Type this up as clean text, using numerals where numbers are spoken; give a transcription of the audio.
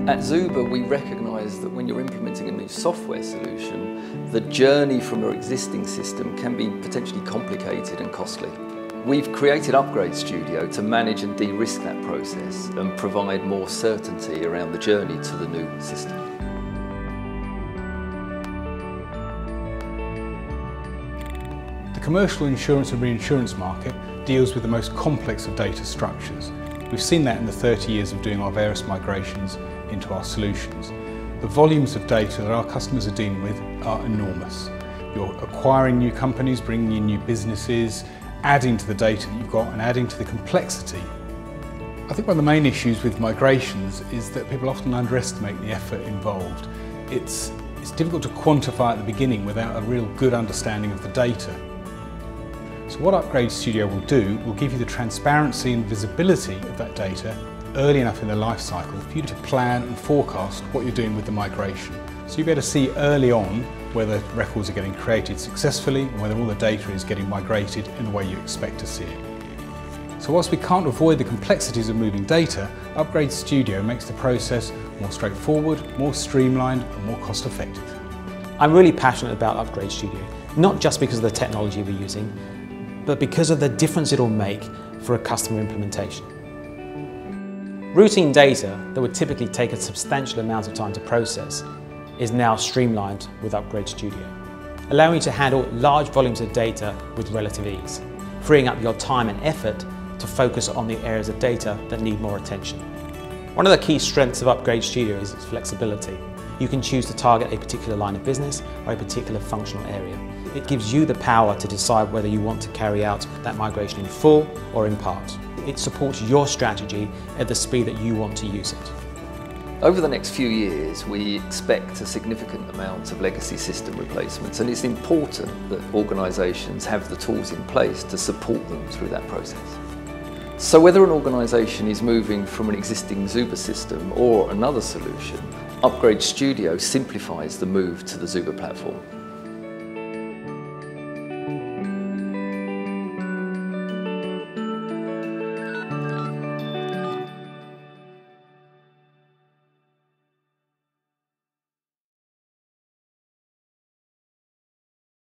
At Xuber, we recognise that when you're implementing a new software solution, the journey from your existing system can be potentially complicated and costly. We've created Upgrade Studio to manage and de-risk that process and provide more certainty around the journey to the new system. The commercial insurance and reinsurance market deals with the most complex of data structures. We've seen that in the 30 years of doing our various migrations into our solutions. The volumes of data that our customers are dealing with are enormous. You're acquiring new companies, bringing in new businesses, adding to the data that you've got and adding to the complexity. I think one of the main issues with migrations is that people often underestimate the effort involved. It's difficult to quantify at the beginning without a real good understanding of the data. So what Upgrade Studio will do will give you the transparency and visibility of that data early enough in the life cycle for you to plan and forecast what you're doing with the migration. So you'll be able to see early on whether records are getting created successfully and whether all the data is getting migrated in the way you expect to see it. So whilst we can't avoid the complexities of moving data, Upgrade Studio makes the process more straightforward, more streamlined and more cost effective. I'm really passionate about Upgrade Studio, not just because of the technology we're using, but because of the difference it'll make for a customer implementation. Routine data that would typically take a substantial amount of time to process is now streamlined with Upgrade Studio, allowing you to handle large volumes of data with relative ease, freeing up your time and effort to focus on the areas of data that need more attention. One of the key strengths of Upgrade Studio is its flexibility. You can choose to target a particular line of business or a particular functional area. It gives you the power to decide whether you want to carry out that migration in full or in part. It supports your strategy at the speed that you want to use it. Over the next few years, we expect a significant amount of legacy system replacements, and it's important that organisations have the tools in place to support them through that process. So whether an organisation is moving from an existing Xuber system or another solution, Upgrade Studio simplifies the move to the Xuber platform.